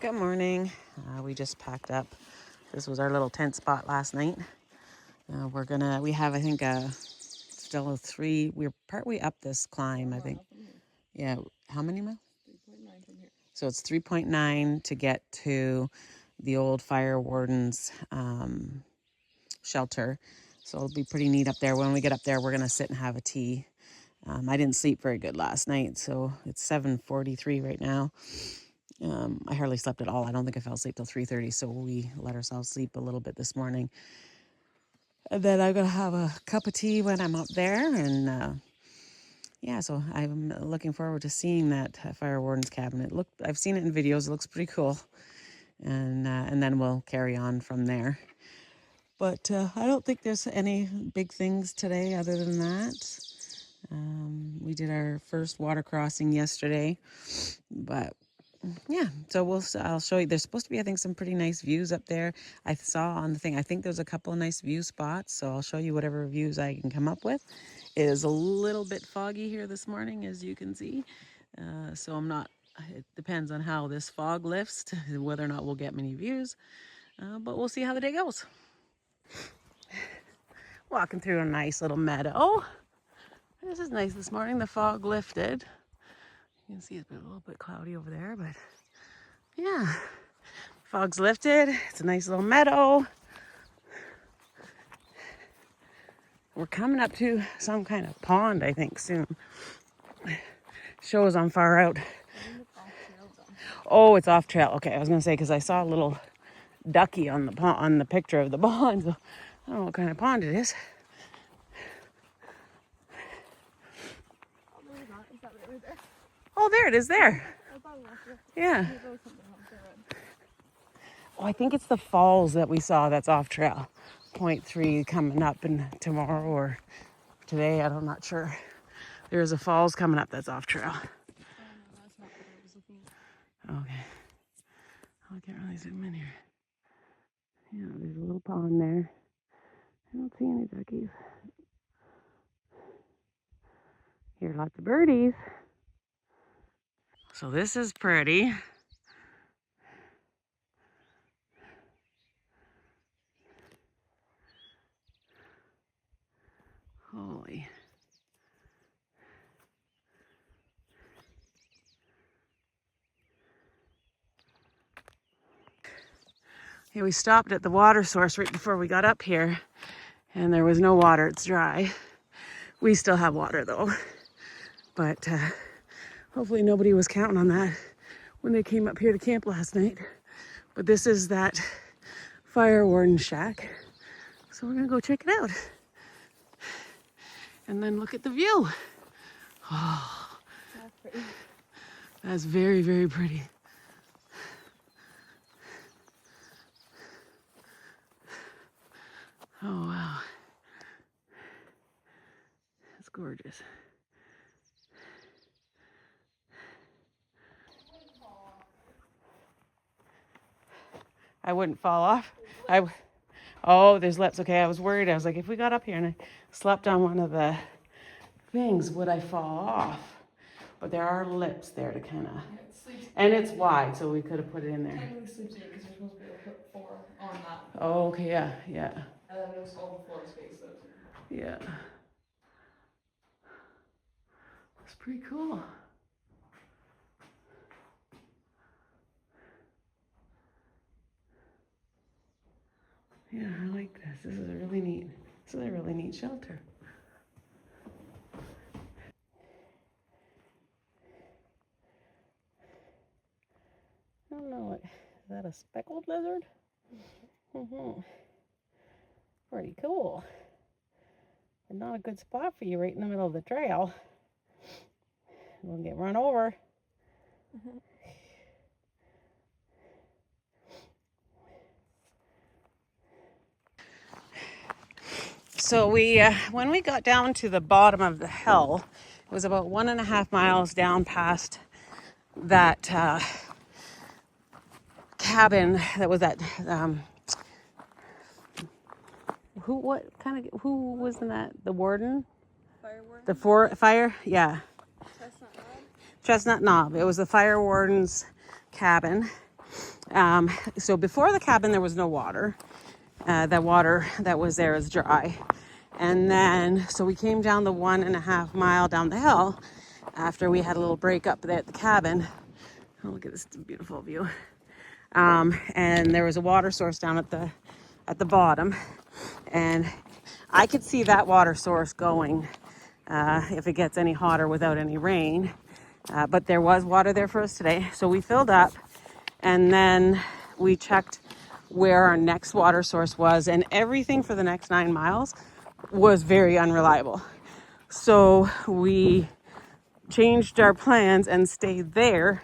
Good morning. We just packed up. This was our little tent spot last night. We have, I think, still a three. We're partway up this climb, I think. Yeah. How many miles? 3.9 from here. So it's 3.9 to get to the old fire warden's shelter. So it'll be pretty neat up there. When we get up there, we're going to sit and have a tea. I didn't sleep very good last night, so it's 7:43 right now. I hardly slept at all. I don't think I fell asleep till 3:30, so we let ourselves sleep a little bit this morning. And then I'm gonna have a cup of tea when I'm up there, and yeah, so I'm looking forward to seeing that fire warden's cabin. I've seen it in videos. It looks pretty cool, and then we'll carry on from there. But I don't think there's any big things today other than that. We did our first water crossing yesterday, but yeah, so I'll show you. There's supposed to be, I think, some pretty nice views up there. I saw on the thing, I think there's a couple of nice view spots, so I'll show you whatever views I can come up with. It is a little bit foggy here this morning, as you can see. So it depends on how this fog lifts, whether or not we'll get many views, but we'll see how the day goes. Walking through a nice little meadow. This is nice this morning. The fog lifted. You can see it's a little bit cloudy over there, but yeah, fog's lifted. It's a nice little meadow. We're coming up to some kind of pond, I think, soon. Shows on far out. Oh, it's off trail. Okay, I was gonna say because I saw a little ducky on the pond, on the picture of the pond. So I don't know what kind of pond it is. Oh, there it is. There. Yeah. Oh, I think it's the falls that we saw that's off trail. 0.3 coming up and tomorrow or today, I'm not sure. There's a falls coming up that's off trail. Okay. I can't really zoom in here. Yeah, there's a little pond there. I don't see any duckies. Hear lots of birdies. So this is pretty. Holy. Yeah, we stopped at the water source right before we got up here, and there was no water. It's dry. We still have water though, but hopefully nobody was counting on that when they came up here to camp last night. But this is that fire warden shack, so we're gonna go check it out and then look at the view. Oh, that's pretty. That's very, very pretty. Oh wow, that's gorgeous. I wouldn't fall off. Oh, there's lips. Okay, I was worried. I was like, if we got up here and I slept on one of the things, would I fall off? But there are lips there to kind of, and it's wide, so we could have put it in there. Technically sleeps 8 because you're supposed to be able to put 4 on that. Oh, okay, yeah, yeah. And then there's all the floor space though too. Yeah. That's pretty cool. Yeah, I like this. This is a really neat shelter. I don't know what, is that a speckled lizard? Mm-hmm. Pretty cool. But not a good spot for you right in the middle of the trail. We'll get run over. Mm-hmm. So when we got down to the bottom of the hill, it was about 1.5 miles down past that cabin that was at who was in that? The warden? Fire warden? The fire? Yeah. Chestnut Knob. It was the fire warden's cabin. So before the cabin, there was no water. The water that was there is dry. And then, so we came down the 1.5 mile down the hill after we had a little break up there at the cabin. Oh, look at this beautiful view. And there was a water source down at the bottom. And I could see that water source going if it gets any hotter without any rain. But there was water there for us today. So we filled up and then we checked where our next water source was, and everything for the next 9 miles was very unreliable. So we changed our plans and stayed there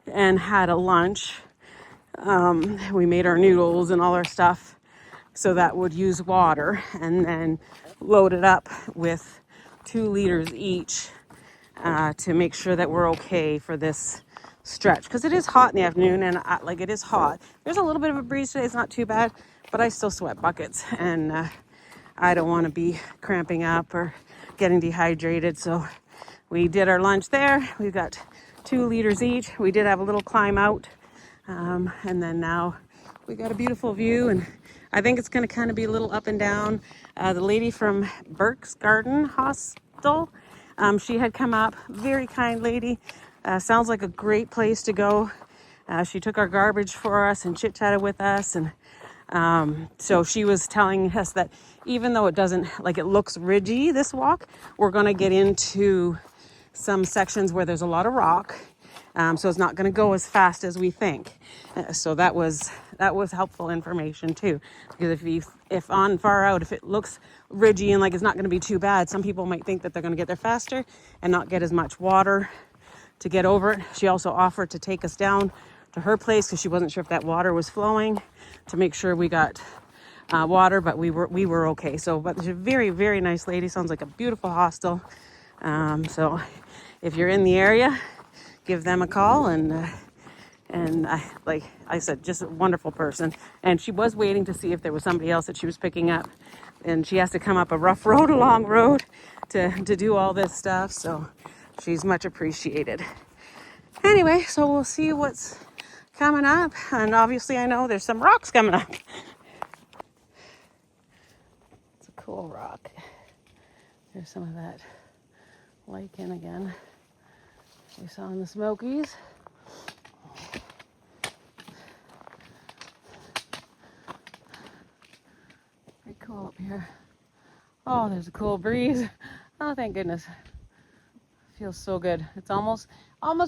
and had a lunch. We made our noodles and all our stuff so that would use water, and then loaded up with 2 liters each to make sure that we're okay for this stretch, because it is hot in the afternoon, and it is hot. There's a little bit of a breeze today. It's not too bad, but I still sweat buckets, and I don't want to be cramping up or getting dehydrated. So we did our lunch there. We've got 2 liters each. We did have a little climb out, and then now we got a beautiful view, and I think it's going to kind of be a little up and down. The lady from Burke's Garden Hostel, she had come up, very kind lady. Sounds like a great place to go. She took our garbage for us and chit-chatted with us, and so she was telling us that even though it doesn't, it looks ridgy, this walk, we're going to get into some sections where there's a lot of rock. So it's not going to go as fast as we think. So that was helpful information too, because if on far out, if it looks ridgy and it's not going to be too bad, some people might think that they're going to get there faster and not get as much water to get over it. She also offered to take us down to her place because she wasn't sure if that water was flowing, to make sure we got water, but we were okay. So, but she's a very, very nice lady. Sounds like a beautiful hostel. So if you're in the area, give them a call, and like I said, just a wonderful person. And she was waiting to see if there was somebody else that she was picking up, and she has to come up a rough road, a long road to do all this stuff. So she's much appreciated. Anyway, so we'll see what's coming up, and obviously I know there's some rocks coming up. It's a cool rock. There's some of that lichen again we saw in the Smokies. Pretty cool up here. Oh, there's a cool breeze. Oh, thank goodness. Feels so good. It's almost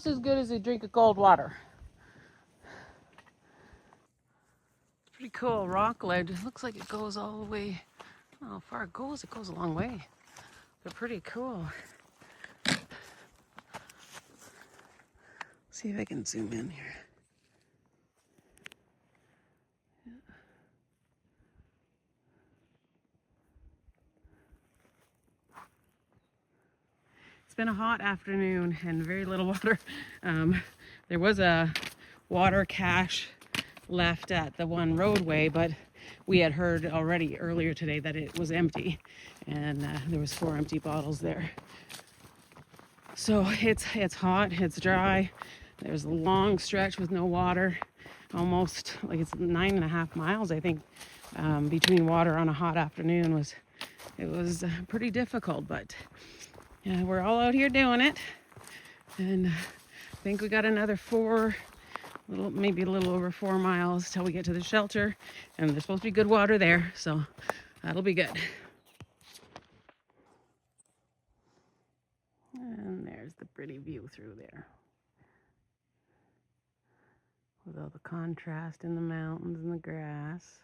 as good as a drink of cold water. It's pretty cool rock ledge. It looks like it goes all the way. I don't know how far it goes. It goes a long way. They're pretty cool. See if I can zoom in here. It's been a hot afternoon and very little water. There was a water cache left at the one roadway, but we had heard already earlier today that it was empty, and there was 4 empty bottles there. So it's hot, it's dry. There's a long stretch with no water, almost it's 9.5 miles, I think, between water on a hot afternoon. It was pretty difficult, but we're all out here doing it, and I think we got another maybe a little over 4 miles till we get to the shelter, and there's supposed to be good water there, so that'll be good. And there's the pretty view through there, with all the contrast in the mountains and the grass.